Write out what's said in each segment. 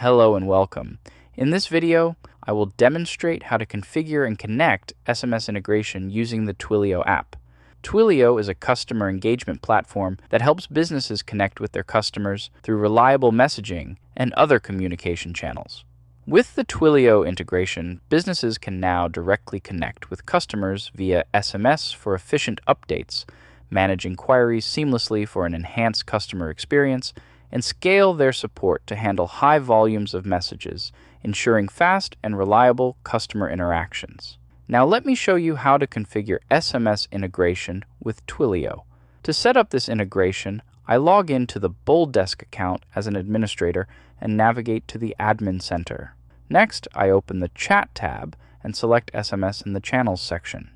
Hello and welcome. In this video, I will demonstrate how to configure and connect SMS integration using the Twilio app. Twilio is a customer engagement platform that helps businesses connect with their customers through reliable messaging and other communication channels. With the Twilio integration, businesses can now directly connect with customers via SMS for efficient updates, manage inquiries seamlessly for an enhanced customer experience, and scale their support to handle high volumes of messages, ensuring fast and reliable customer interactions. Now let me show you how to configure SMS integration with Twilio. To set up this integration, I log into the BoldDesk account as an administrator and navigate to the Admin Center. Next, I open the Chat tab and select SMS in the Channels section.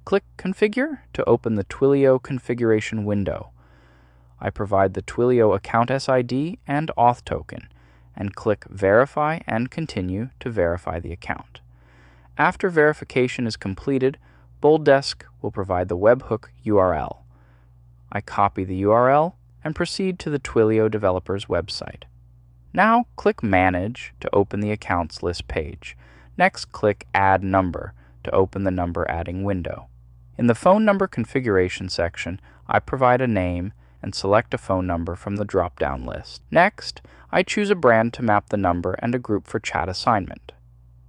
Click Configure to open the Twilio configuration window. I provide the Twilio account SID and auth token, and click Verify and Continue to verify the account. After verification is completed, BoldDesk will provide the webhook URL. I copy the URL and proceed to the Twilio developer's website. Now click Manage to open the Accounts List page. Next, click Add Number to open the number adding window. In the phone number configuration section, I provide a name and select a phone number from the drop-down list. Next, I choose a brand to map the number and a group for chat assignment.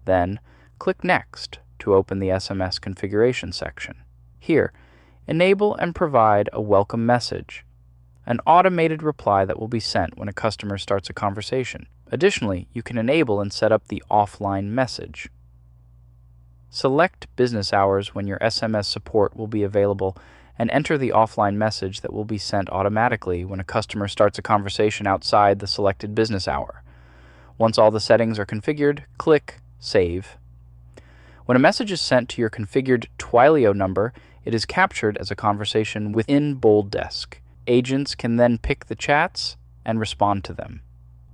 Then, click Next to open the SMS configuration section. Here, enable and provide a welcome message, an automated reply that will be sent when a customer starts a conversation. Additionally, you can enable and set up the offline message. Select business hours when your SMS support will be available and enter the offline message that will be sent automatically when a customer starts a conversation outside the selected business hour. Once all the settings are configured, click Save. When a message is sent to your configured Twilio number, it is captured as a conversation within BoldDesk. Agents can then pick the chats and respond to them.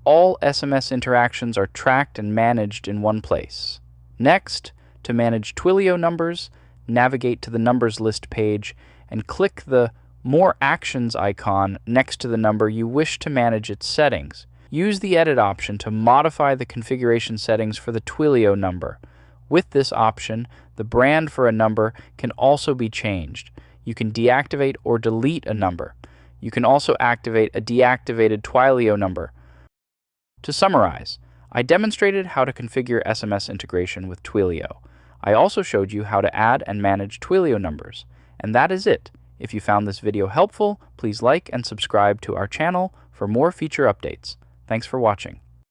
All SMS interactions are tracked and managed in one place. Next, to manage Twilio numbers, navigate to the Numbers List page and click the More Actions icon next to the number you wish to manage its settings. Use the Edit option to modify the configuration settings for the Twilio number. With this option, the brand for a number can also be changed. You can deactivate or delete a number. You can also activate a deactivated Twilio number. To summarize, I demonstrated how to configure SMS integration with Twilio. I also showed you how to add and manage Twilio numbers. And that is it. If you found this video helpful, please like and subscribe to our channel for more feature updates. Thanks for watching.